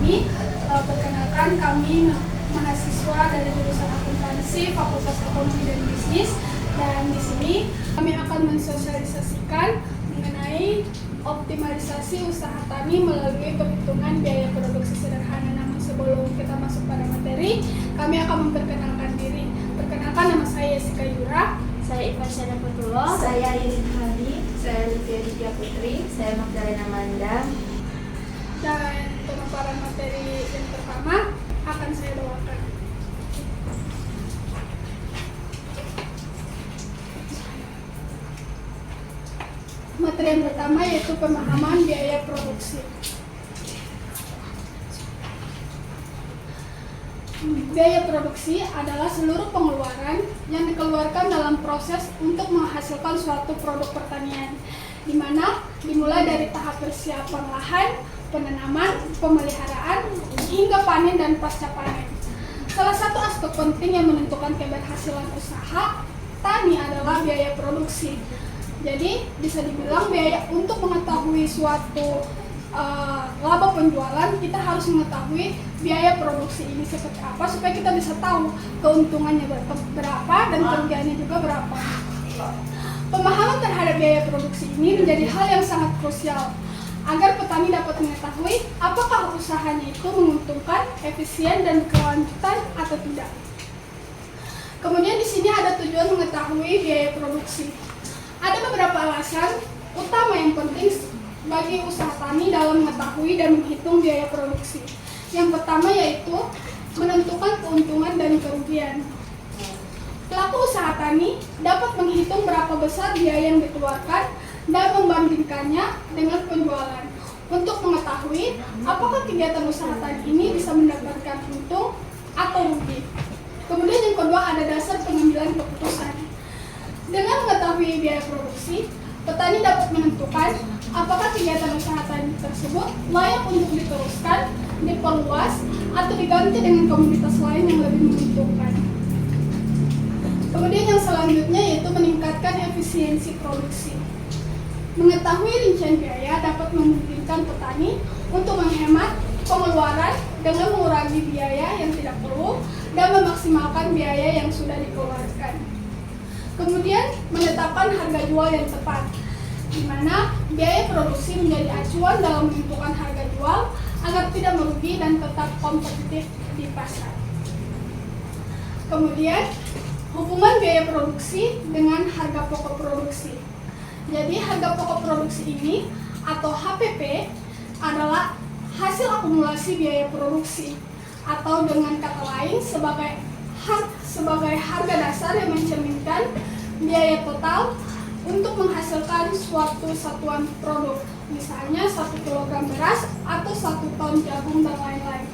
kami. Perkenalkan, kami mahasiswa dari jurusan akuntansi Fakultas Ekonomi dan Bisnis, dan di sini kami akan mensosialisasikan mengenai optimalisasi usaha tani melalui perhitungan biaya produksi sederhana. Namun sebelum kita masuk pada materi, kami akan memperkenalkan diri. Perkenalkan, nama saya Jessica Yura. Saya Iva Syana Putullah. Saya Irin Hadi. Saya Livia Lydia Putri. Saya Magdalena Manda. Dan pemaparan materi yang pertama akan saya bawakan. Materi yang pertama yaitu pemahaman biaya produksi. Biaya produksi adalah seluruh pengeluaran yang dikeluarkan dalam proses untuk menghasilkan suatu produk pertanian, di mana dimulai dari tahap persiapan lahan, penanaman, pemeliharaan, hingga panen dan pasca panen. Salah satu aspek penting yang menentukan keberhasilan usaha tani adalah biaya produksi. Jadi bisa dibilang biaya untuk mengetahui suatu laba penjualan, kita harus mengetahui biaya produksi ini seperti apa supaya kita bisa tahu keuntungannya berapa dan kerugiannya juga berapa. Pemahaman terhadap biaya produksi ini menjadi hal yang sangat krusial agar petani dapat mengetahui apakah usahanya itu menguntungkan, efisien, dan berkelanjutan atau tidak. Kemudian di sini ada tujuan mengetahui biaya produksi. Ada beberapa alasan utama yang penting bagi usaha tani dalam mengetahui dan menghitung biaya produksi. Yang pertama yaitu menentukan keuntungan dan kerugian. Pelaku usaha tani dapat menghitung berapa besar biaya yang dikeluarkan dan membandingkannya dengan penjualan untuk mengetahui apakah kegiatan usaha tani ini bisa mendapatkan untung atau rugi. Kemudian yang kedua ada dasar pengambilan keputusan. Dengan mengetahui biaya produksi, petani dapat menentukan apakah kegiatan usaha tani tersebut layak untuk diteruskan, diperluas, atau diganti dengan komoditas lain yang lebih menguntungkan. Kemudian yang selanjutnya yaitu meningkatkan efisiensi produksi. Mengetahui rincian biaya dapat memungkinkan petani untuk menghemat pengeluaran dengan mengurangi biaya yang tidak perlu dan memaksimalkan biaya yang sudah dikeluarkan. Kemudian menetapkan harga jual yang tepat, di mana biaya produksi menjadi acuan dalam menentukan harga jual agar tidak merugi dan tetap kompetitif di pasar. Kemudian hubungan biaya produksi dengan harga pokok produksi. Jadi harga pokok produksi ini atau HPP adalah hasil akumulasi biaya produksi, atau dengan kata lain sebagai harga dasar yang mencerminkan biaya total untuk menghasilkan suatu satuan produk, misalnya 1 kg beras atau 1 ton jagung dan lain-lain.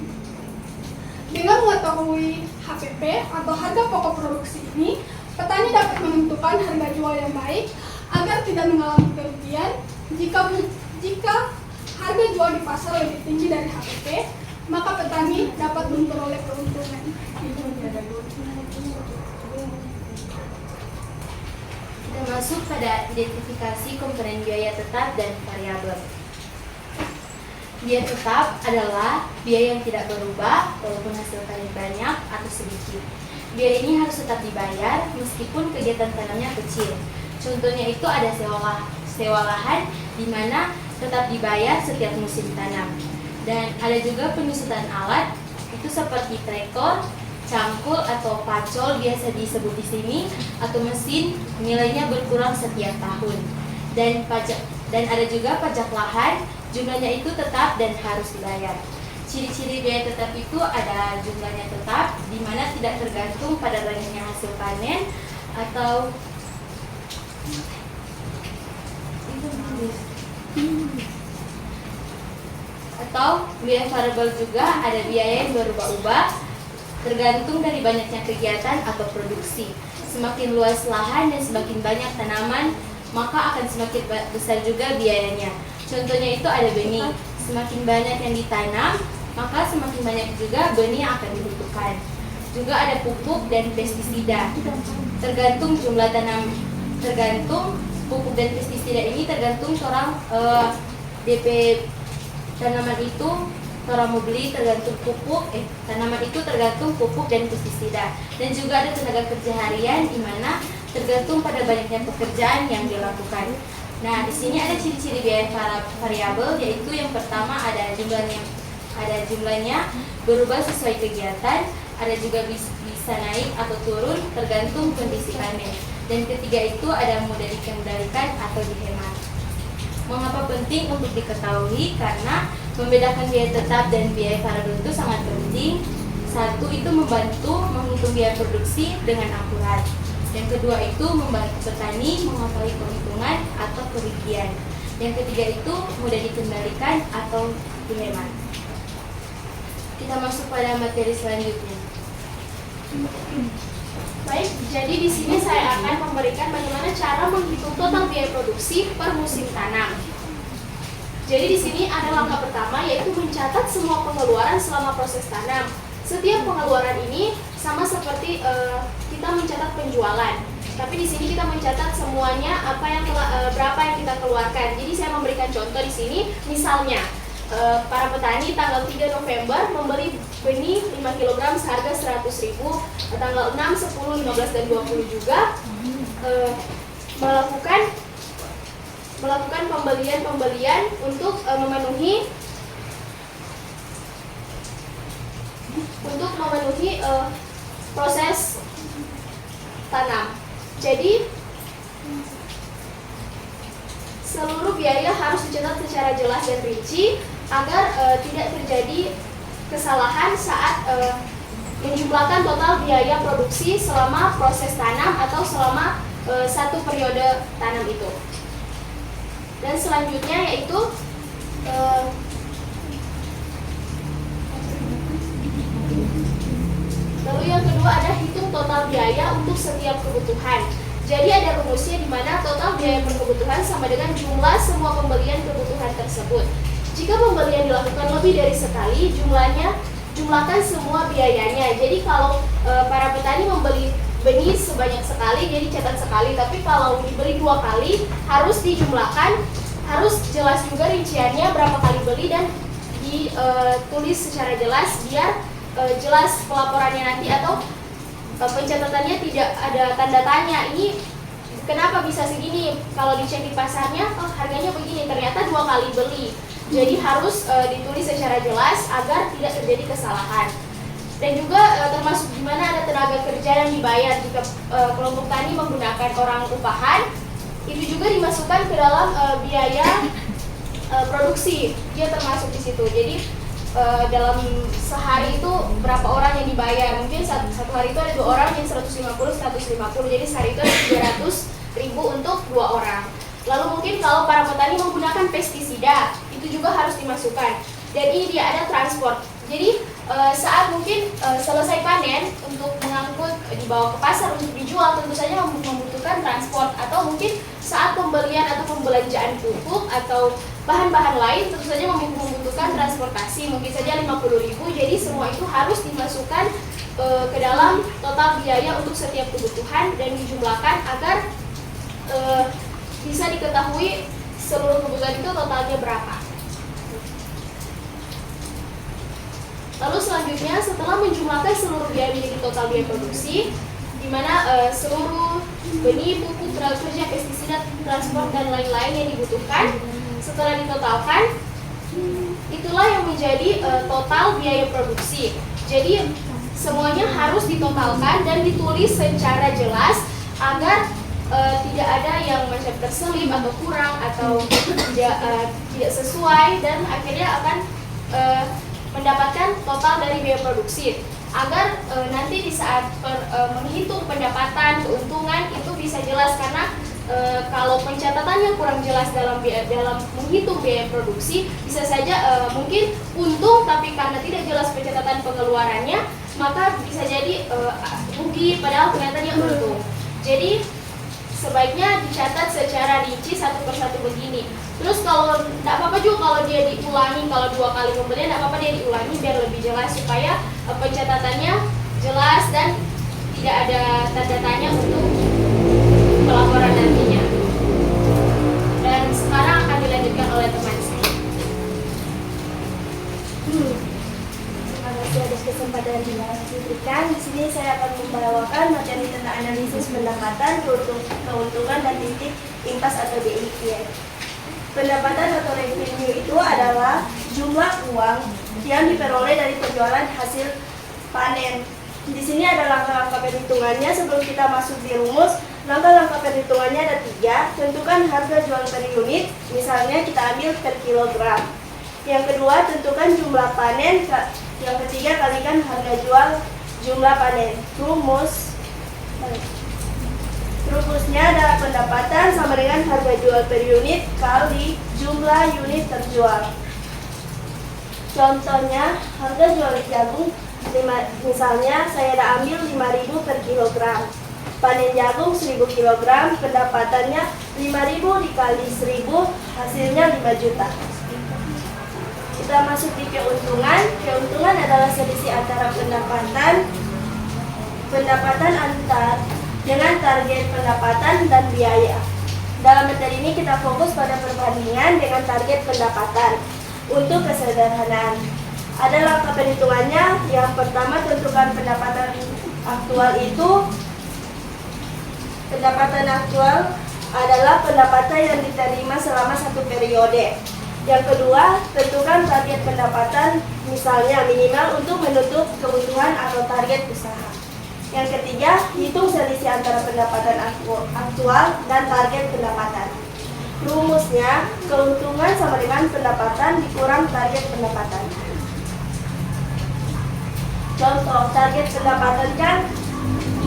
Dengan mengetahui HPP atau harga pokok produksi ini, petani dapat menentukan harga jual yang baik agar tidak mengalami kerugian jika harga jual di pasar lebih tinggi dari HPP, maka petani dapat memperoleh keuntungan. Kita masuk pada identifikasi komponen biaya tetap dan variabel. Biaya tetap adalah biaya yang tidak berubah walaupun hasil panen banyak atau sedikit. Biaya ini harus tetap dibayar meskipun kegiatan tanamnya kecil. Contohnya itu ada sewa lahan di mana tetap dibayar setiap musim tanam. Dan ada juga penyusutan alat, itu seperti traktor, cangkul atau pacol biasa disebut di sini, atau mesin, nilainya berkurang setiap tahun. Dan ada juga pajak lahan, jumlahnya itu tetap dan harus dibayar. Ciri-ciri biaya tetap itu ada jumlahnya tetap, di mana tidak tergantung pada banyaknya hasil panen atau biaya variabel juga ada biaya yang berubah-ubah tergantung dari banyaknya kegiatan atau produksi. Semakin luas lahan dan semakin banyak tanaman, maka akan semakin besar juga biayanya. Contohnya itu ada benih. Semakin banyak yang ditanam, maka semakin banyak juga benih yang akan dibutuhkan. Juga ada pupuk dan pestisida. Tergantung jumlah tanam, tergantung pupuk dan pestisida ini tergantung orang DP tanaman itu Cara membeli tergantung tanaman itu tergantung pupuk dan pestisida. Dan juga ada tenaga kerja harian di mana tergantung pada banyaknya pekerjaan yang dilakukan. Nah, di sini ada ciri-ciri biaya variabel, yaitu yang pertama ada jumlahnya berubah sesuai kegiatan, ada juga bisa naik atau turun tergantung kondisi panen. Dan ketiga itu ada mudah dikendalikan atau dihemat. Mengapa penting untuk diketahui? Karena membedakan biaya tetap dan biaya variabel itu sangat penting. Satu, itu membantu menghitung biaya produksi dengan akurat. Yang kedua itu membantu petani mengetahui perhitungan atau kerugian. Yang ketiga itu mudah dikendalikan atau dihemat. Kita masuk pada materi selanjutnya. Baik, jadi di sini saya akan memberikan bagaimana cara menghitung total biaya produksi per musim tanam. Jadi di sini ada langkah pertama, yaitu mencatat semua pengeluaran selama proses tanam. Setiap pengeluaran ini sama seperti kita mencatat penjualan. Tapi di sini kita mencatat semuanya berapa yang kita keluarkan. Jadi saya memberikan contoh di sini, misalnya para petani tanggal 3 November membeli benih 5 kg seharga 100.000, tanggal 6, 10, 15 dan 20 juga melakukan pembelian untuk memenuhi proses tanam. Jadi seluruh biaya harus dicatat secara jelas dan rinci agar tidak terjadi kesalahan saat menjumlahkan total biaya produksi selama proses tanam atau selama satu periode tanam itu. Dan selanjutnya yaitu lalu yang kedua ada hitung total biaya untuk setiap kebutuhan. Jadi ada rumusnya di mana total biaya per kebutuhan sama dengan jumlah semua pembelian kebutuhan tersebut. Jika pembelian dilakukan lebih dari sekali, jumlahkan semua biayanya. Jadi kalau para petani membeli benih sebanyak sekali, jadi catat sekali. Tapi kalau dibeli 2 kali, harus dijumlahkan, harus jelas juga rinciannya berapa kali beli dan ditulis secara jelas biar jelas pelaporannya nanti atau pencatatannya tidak ada tanda tanya. Ini kenapa bisa segini? Kalau dicek di pasarnya, harganya begini. Ternyata 2 kali beli. Jadi harus ditulis secara jelas agar tidak terjadi kesalahan. Dan juga termasuk di mana ada tenaga kerja yang dibayar. Jika kelompok tani menggunakan orang upahan, itu juga dimasukkan ke dalam biaya produksi. Dia termasuk di situ. Jadi dalam sehari itu berapa orang yang dibayar? Mungkin satu hari itu ada 2 orang yang 150. Jadi sehari itu ada 300.000 untuk 2 orang. Lalu mungkin kalau para petani menggunakan pestisida, itu juga harus dimasukkan. Dan ini dia ada transport. Jadi saat mungkin selesai panen untuk mengangkut dibawa ke pasar untuk dijual, tentu saja membutuhkan transport. Atau mungkin saat pembelian atau pembelanjaan pupuk atau bahan-bahan lain, tentu saja membutuhkan transportasi. Mungkin saja 50.000. Jadi semua itu harus dimasukkan ke dalam total biaya untuk setiap kebutuhan dan dijumlahkan agar bisa diketahui seluruh kebutuhan itu totalnya berapa. Lalu selanjutnya, setelah menjumlahkan seluruh biaya menjadi total biaya produksi, di mana seluruh benih, pupuk, tenaga kerja, pestisida, transport dan lain-lain yang dibutuhkan, setelah ditotalkan, itulah yang menjadi total biaya produksi. Jadi semuanya harus ditotalkan dan ditulis secara jelas agar tidak ada yang macam terselip atau kurang atau tidak sesuai, dan akhirnya akan mendapatkan total dari biaya produksi agar nanti di saat menghitung pendapatan, keuntungan itu bisa jelas. Karena kalau pencatatannya kurang jelas dalam menghitung biaya produksi, bisa saja mungkin untung, tapi karena tidak jelas pencatatan pengeluarannya, maka bisa jadi rugi padahal ternyata dia untung. Jadi sebaiknya dicatat secara rinci satu persatu begini. Terus kalau tidak apa-apa juga kalau dia diulangi, kalau 2 kali pembelian tidak apa-apa dia diulangi biar lebih jelas, supaya pencatatannya jelas dan tidak ada tanda tanya untuk pelaporan nantinya. Dan sekarang akan dilanjutkan oleh teman saya. analisis pendapatan, keuntungan, dan titik impas atau DIY. Pendapatan atau revenue itu adalah jumlah uang yang diperoleh dari penjualan hasil panen. Di sini ada langkah-langkah perhitungannya. Sebelum kita masuk di rumus, langkah-langkah perhitungannya ada 3. Tentukan harga jual per unit, misalnya kita ambil per kilogram. Yang kedua, tentukan jumlah panen. Yang ketiga, kalikan harga jual jumlah panen. Rumusnya adalah pendapatan sama dengan harga jual per unit kali jumlah unit terjual. Contohnya, harga jual jagung misalnya saya ada ambil 5.000 per kilogram. Panen jagung 1.000 kilogram, pendapatannya 5.000 dikali 1.000, hasilnya 5 juta. Kita masuk di keuntungan. Keuntungan adalah selisih antara pendapatan antar dengan target pendapatan dan biaya. Dalam materi ini kita fokus pada perbandingan dengan target pendapatan. Untuk kesederhanaan, ada langkah perhitungannya. Yang pertama, tentukan pendapatan aktual itu. Pendapatan aktual adalah pendapatan yang diterima selama satu periode. Yang kedua, tentukan target pendapatan, misalnya minimal untuk menutup kebutuhan atau target usaha. Yang ketiga, hitung selisih antara pendapatan aktual dan target pendapatan. Rumusnya, keuntungan sama dengan pendapatan dikurang target pendapatan. Contoh, target pendapatan kan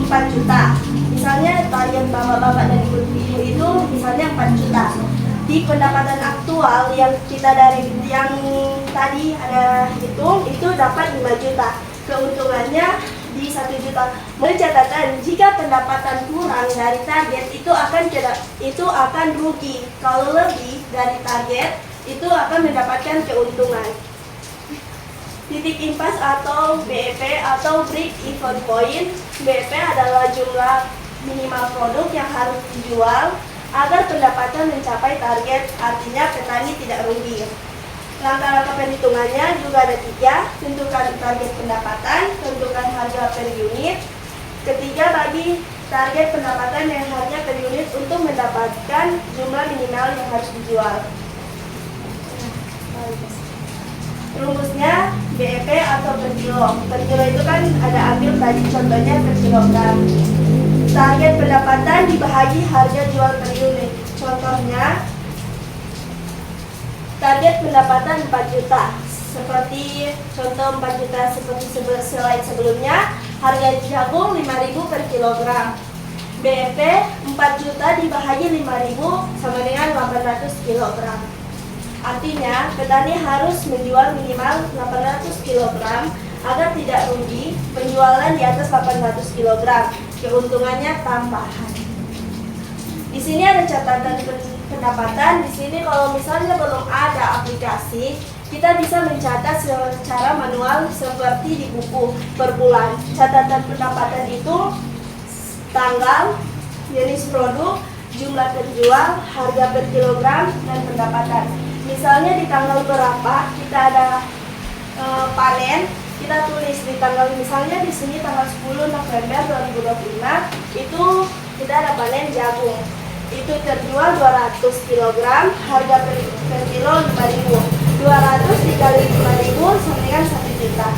4 juta. Misalnya target bapak-bapak dan ibu-ibu itu misalnya 4 juta. Di pendapatan aktual yang kita dari yang tadi ada hitung itu dapat 5 juta. Keuntungannya di 1 juta. Menurut catatan, jika pendapatan kurang dari target itu akan rugi. Kalau lebih dari target itu akan mendapatkan keuntungan. Titik impas atau BEP atau break even point. BEP adalah jumlah minimal produk yang harus dijual agar pendapatan mencapai target, artinya petani tidak rugi. Langkah-langkah perhitungannya juga ada 3. Tentukan target pendapatan, tentukan harga per unit. Ketiga, bagi target pendapatan dan harga per unit untuk mendapatkan jumlah minimal yang harus dijual. Rumusnya BEP atau per kilo. Per kilo itu kan ada ambil tadi contohnya per kilogram. Target pendapatan dibahagi harga jual per unit. Contohnya, target pendapatan 4 juta. Seperti contoh 4 juta seperti slide sebelumnya, harga jagung 5.000 per kilogram. BEP 4 juta dibahagi 5.000 sama dengan 800 kilogram. Artinya, petani harus menjual minimal 800 kilogram agar tidak rugi. Penjualan di atas 800 kilogram, keuntungannya tambahan. Di sini ada catatan pendapatan. Di sini kalau misalnya belum ada aplikasi, kita bisa mencatat secara manual seperti di buku per bulan. Catatan pendapatan itu tanggal, jenis produk, jumlah terjual, harga per kilogram, dan pendapatan. Misalnya di tanggal berapa kita ada panen, kita tulis di tanggal, misalnya di sini tanggal 10 November 2025 itu kita ada panen jagung. Itu terjual 200 kg, harga per kilo 5.000. 200 dikali 5.000 sama dengan 1 juta.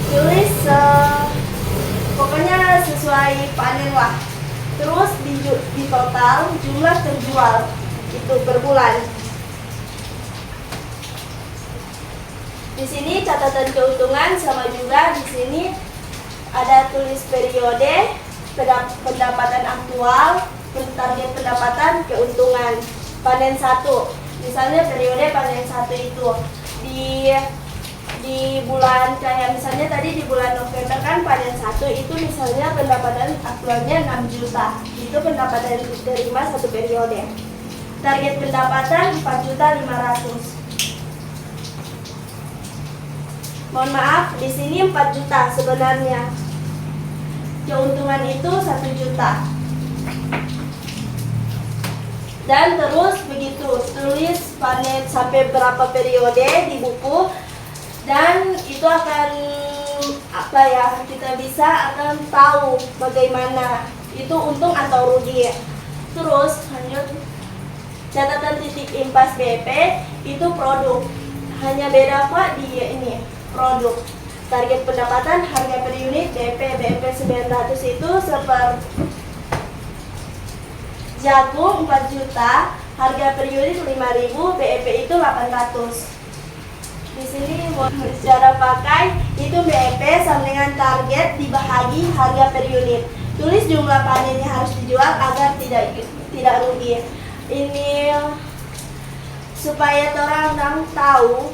Tulis pokoknya sesuai panen lah. Terus di total jumlah terjual itu per bulan. Di sini catatan keuntungan sama juga di sini ada tulis periode, pendapatan aktual, target pendapatan, keuntungan. Panen 1. Misalnya periode panen 1 itu di bulan kayak misalnya tadi di bulan November kan panen 1 itu misalnya pendapatan aktualnya 6 juta. Itu pendapatan yang diterima satu periode. Target pendapatan 4.500.000. Mohon maaf, di sini 4 juta sebenarnya. Keuntungan itu 1 juta. Dan terus begitu, tulis panen sampai berapa periode di buku. Dan itu akan kita bisa akan tahu bagaimana itu untung atau rugi. Terus lanjut, catatan titik impas BEP itu produk. Hanya beda kok di ini produk. Target pendapatan harga per unit BEP 900 itu jagung 4 juta, harga per unit 5.000, BEP itu 800. Di sini cara pakai itu BEP sama dengan target dibahagi harga per unit. Tulis jumlah panen yang harus dijual agar tidak rugi. Ini supaya orang tahu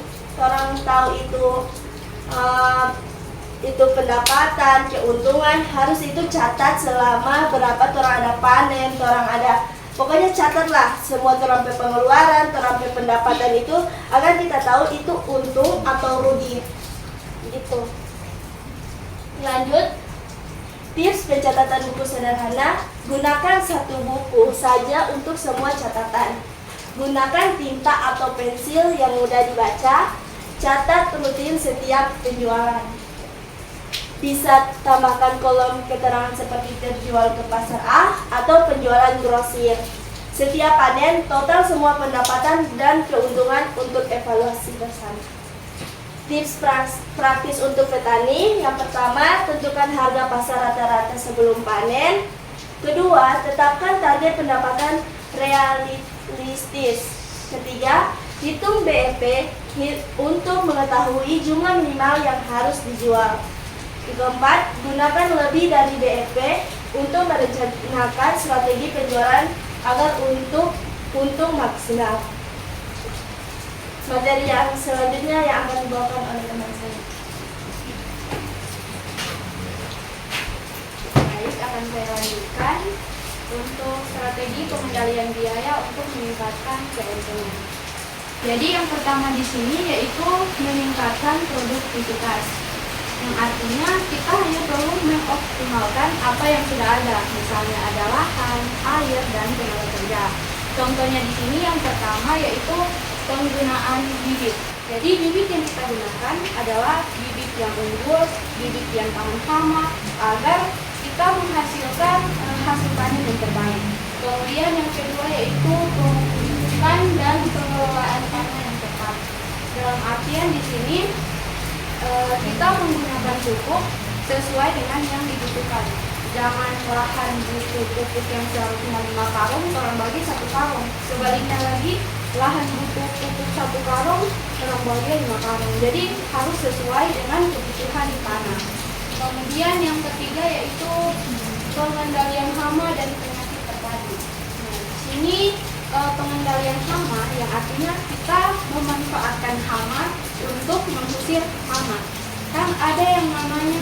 itu pendapatan, keuntungan harus itu catat selama berapa orang ada panen, orang ada pokoknya catatlah semua orang pengeluaran, orang pendapatan itu agar kita tahu itu untung atau rugi gitu. Lanjut, tips pencatatan buku sederhana, gunakan satu buku saja untuk semua catatan. Gunakan tinta atau pensil yang mudah dibaca. Catat rutin setiap penjualan. Bisa tambahkan kolom keterangan seperti terjual ke pasar A atau penjualan grosir. Setiap panen, total semua pendapatan dan keuntungan untuk evaluasi bersama. Tips praktis untuk petani. Yang pertama, tentukan harga pasar rata-rata sebelum panen. Kedua, tetapkan target pendapatan realistis. Ketiga, hitung BEP untuk mengetahui jumlah minimal yang harus dijual. Keempat, gunakan lebih dari BEP untuk merencanakan strategi penjualan agar untung maksimal. Materi yang selanjutnya yang akan dibawakan oleh teman saya. Baik, akan saya lanjutkan untuk strategi pengendalian biaya untuk meningkatkan keuntungan. Jadi yang pertama di sini yaitu meningkatkan produktivitas. Yang artinya kita hanya perlu mengoptimalkan apa yang sudah ada, misalnya ada lahan, air, dan tenaga kerja. Contohnya di sini yang pertama yaitu penggunaan bibit. Jadi bibit yang kita gunakan adalah bibit yang unggul, bibit yang tahan hama, agar kita menghasilkan hasil panen yang terbaik. Kemudian yang kedua yaitu pemupukan dan pengelolaan tanah yang tepat. Dalam artian di sini kita menggunakan pupuk sesuai dengan yang dibutuhkan. Jangan lahan butuh pupuk yang seharusnya 5 karung, orang bagi 1 karung. Sebaliknya lagi, lahan butuh pupuk 1 karung, orang bagi 5 karung. Jadi harus sesuai dengan kebutuhan di tanah. Kemudian yang ketiga yaitu pengendalian hama dan penyakit terpadu. Nah, di sini pengendalian hama yang artinya kita memanfaatkan hama untuk mengusir hama. Kan ada yang namanya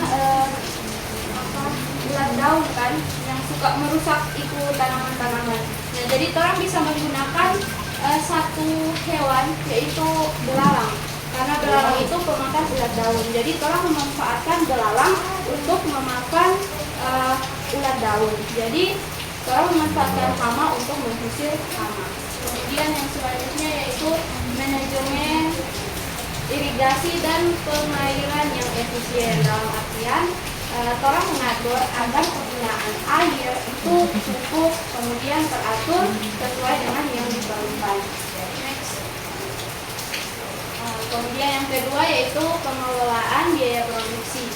ulat daun kan yang suka merusak itu tanaman-tanaman. Nah, jadi orang bisa menggunakan satu hewan yaitu belalang. Karena belalang itu pemakan ulat daun. Jadi orang memanfaatkan belalang untuk memakan ulat daun. Jadi orang memanfaatkan hama untuk mengusir hama. Kemudian yang selanjutnya yaitu manajemen irigasi dan pengairan yang efisien. Dalam artian orang mengatur agar penggunaan air itu cukup, kemudian teratur sesuai dengan yang diperlukan. Next. Kemudian yang kedua yaitu pengelolaan biaya produksi.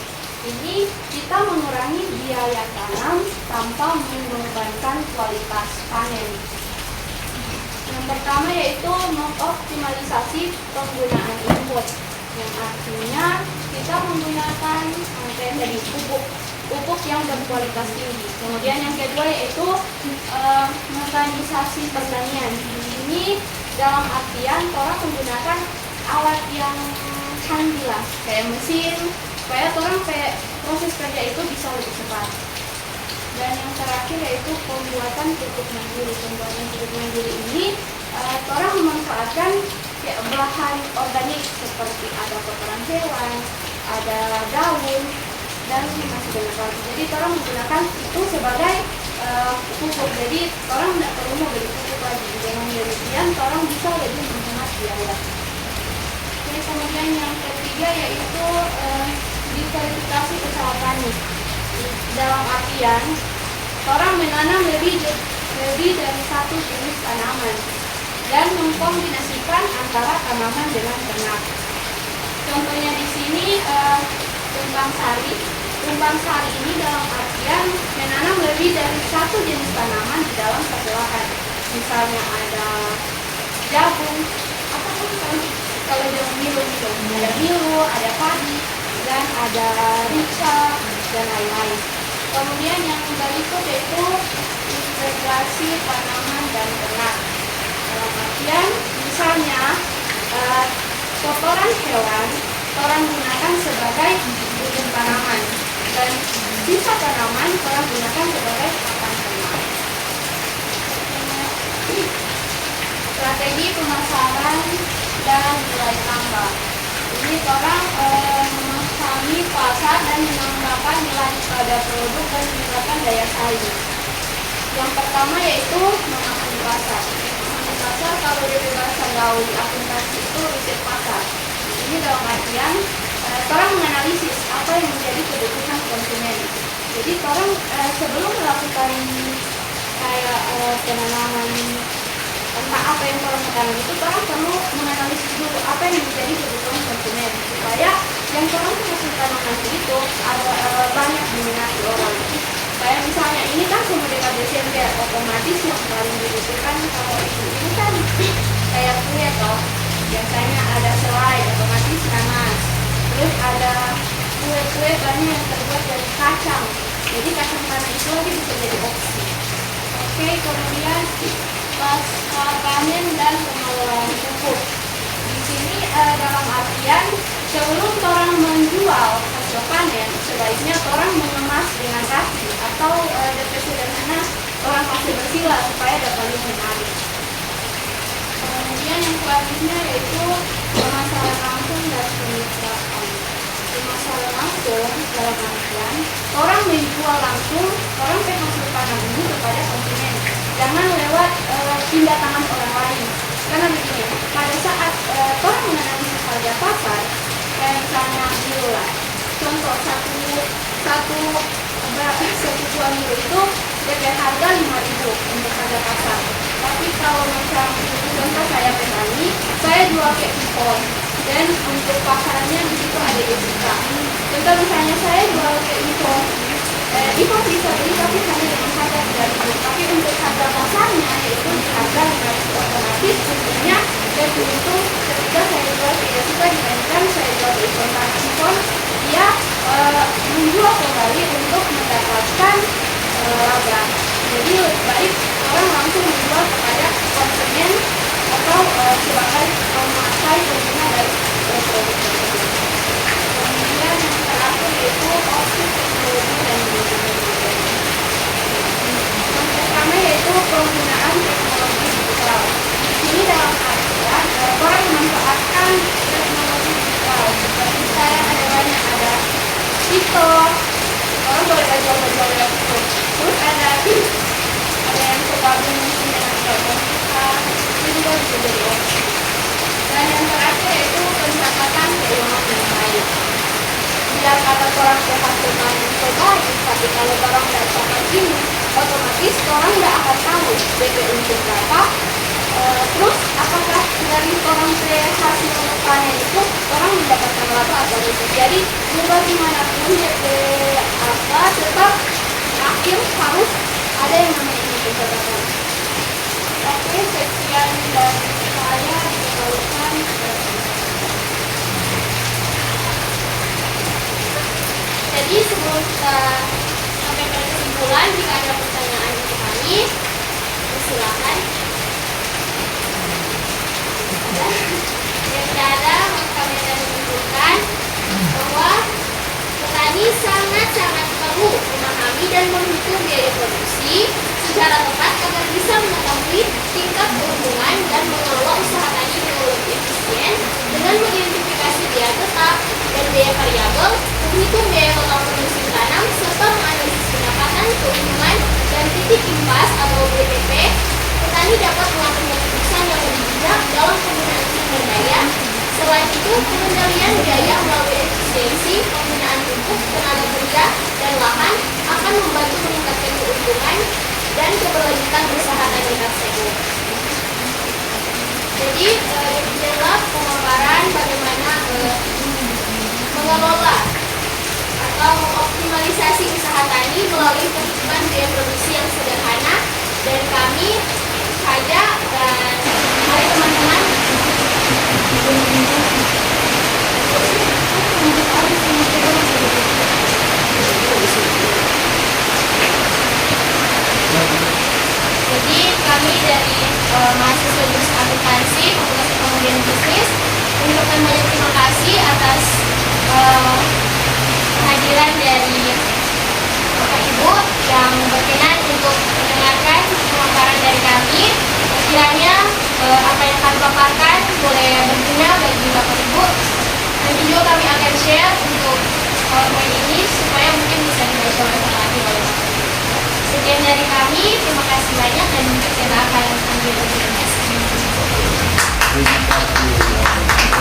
Ini kita mengurangi biaya tanam tanpa mengorbankan kualitas panen. Yang pertama yaitu mengoptimalisasi penggunaan input. Yang artinya kita menggunakan dari pupuk yang berkualitas tinggi. Kemudian yang kedua yaitu mekanisasi pertanian. Ini dalam artian orang menggunakan alat yang canggih lah, kayak mesin, supaya proses kerja itu bisa lebih cepat. Dan yang terakhir yaitu pembuatan pupuk mandiri. Pembuatan pupuk mandiri ini orang memanfaatkan bahan organik seperti ada kotoran hewan, ada daun, dan masih banyak lagi. Jadi orang menggunakan itu sebagai pupuk. Jadi orang tidak perlu membeli pupuk lagi. Dengan demikian orang bisa lebih menghemat biaya. Oke, kemudian yang ketiga yaitu diverifikasi usaha tani. Dalam artian orang menanam lebih dari satu jenis tanaman dan mengkombinasikan antara tanaman dengan ternak. Contohnya di sini tumpang sari. Tumpang sari ini dalam artian menanam lebih dari satu jenis tanaman di dalam satu lahan. Misalnya ada jagung, apapun kan? Kalau jagung milu gitu, ada milu, ada padi, dan ada rica dan lain-lain. Kemudian yang berikut yaitu integrasi tanaman dan ternak. Dalam artian misalnya kotoran hewan orang gunakan sebagai ujung tanaman dan sisa tanaman orang gunakan sebagai pakan ternak. Strategi pemasaran dan nilai tambah. Ini orang memahami pasar dan menambahkan nilai pada produk dan meningkatkan daya saing. Yang pertama yaitu memahami pasar. Memahami pasar kalau dari bahasa gaul di akuntansi itu riset pasar. Ini dalam artian orang menganalisis apa yang menjadi kebutuhan konsumen. Jadi orang sebelum melakukan kayak penanaman entah apa yang orang tanam itu orang perlu menganalisis dulu apa yang menjadi kebutuhan konsumen supaya yang orang hasil tanaman itu ada banyak diminati orang. Kayak misalnya ini kan cuma dekat Desember, otomatis yang paling dibutuhkan kalau ini kan kayak kue toh. Biasanya ada selai, otomatis nanas. Terus ada kue-kue banyak yang terbuat dari kacang. Jadi kacang tanah itu lagi bisa jadi opsi. Oke, kemudian pasca panen dan pengelolaan pupuk. Di sini dalam artian sebelum orang menjual hasil panen, sebaiknya orang mengemas dengan rapi atau DP sederhana orang kasih bersila supaya dapat lebih menarik. Kemudian yang selanjutnya yaitu pemasaran langsung dan kemitraan. Pemasaran langsung dalam artian orang menjual langsung orang hasil panen ini kepada konsumen. Jangan lewat pindah tangan orang lain. Karena begini, pada saat orang menganalisis harga pasar, kayak misalnya milu lah. Contoh satu buah milu itu DP harga 5.000 untuk harga pasar. Tapi kalau macam contoh saya petani, saya jual ke impor dan untuk pasarannya di situ ada Jessica. Contoh misalnya saya jual ke impor, impor bisa beli tapi hanya dengan harga 3.000. Tapi untuk harga pasarnya yaitu di harga 5.000 otomatis tentunya dan untung ketika saya jual ke Jessica dibandingkan saya jual ke impor. Karena impor dia menjual kembali untuk mendapatkan laba. Jadi lebih baik orang langsung menjual kepada konsumen atau sebagai pemakai pengguna dari produk tersebut. Kemudian yang terakhir yaitu opsi teknologi dan manajemen. Yang pertama yaitu penggunaan teknologi digital. Ini dalam artian orang memanfaatkan teknologi digital. Seperti sekarang ada banyak ada TikTok, orang boleh jual lewat TikTok. Terus ada yang tergabung dengan kita, itu juga bisa jadi opsi. Dan yang terakhir yaitu pencatatan keuangan yang baik. Biar kata orang hasil panen terbaik, tapi kalau orang tidak catat ini, otomatis orang tidak akan tahu DP untung berapa. Terus apakah dari orang hasil panen itu orang mendapatkan laba atau tidak? Jadi bagaimanapun DP apa tetap akhir harus ada yang namanya ini pencatatan. Oke, sekian dari saya dikembalikan. Jadi sebelum kita sampai pada kesimpulan, jika ada pertanyaan untuk kami, silakan. Yang ada, maka kami akan menunjukkan bahwa petani sangat-sangat perlu memahami dan menghitung biaya produksi secara tepat agar bisa mengetahui tingkat keuntungan dan mengelola usaha tani dengan lebih efisien dengan mengidentifikasi biaya tetap dan biaya variabel, menghitung biaya total produksi tanam serta menganalisis pendapatan, keuntungan, dan titik impas atau BTP. Petani dapat mengambil keputusan yang lebih bijak dalam penggunaan sumber daya. Selain itu, pengendalian biaya melalui efisiensi, penggunaan pupuk, tenaga kerja, dan lahan akan akan membantu meningkatkan keuntungan dan keberlanjutan usaha tani tersebut. Jadi demikianlah pemaparan bagaimana mengelola atau mengoptimalisasi usaha tani melalui perhitungan biaya produksi yang sederhana dari kami, Kaja, dan mari teman-teman. Jadi kami dari mahasiswa jurusan akuntansi Fakultas Ekonomi dan Bisnis mengucapkan banyak terima kasih atas kehadiran dari Bapak Ibu yang berkenan untuk mendengarkan pemaparan dari kami. Kiranya apa yang kami paparkan boleh berguna bagi Bapak Ibu. Nanti juga kami akan share untuk PowerPoint ini supaya mungkin bisa dibaca oleh lagi oleh Bapak Ibu. Sekian dari kami, terima kasih banyak dan mungkin kita akan ambil presentasi. Terima kasih.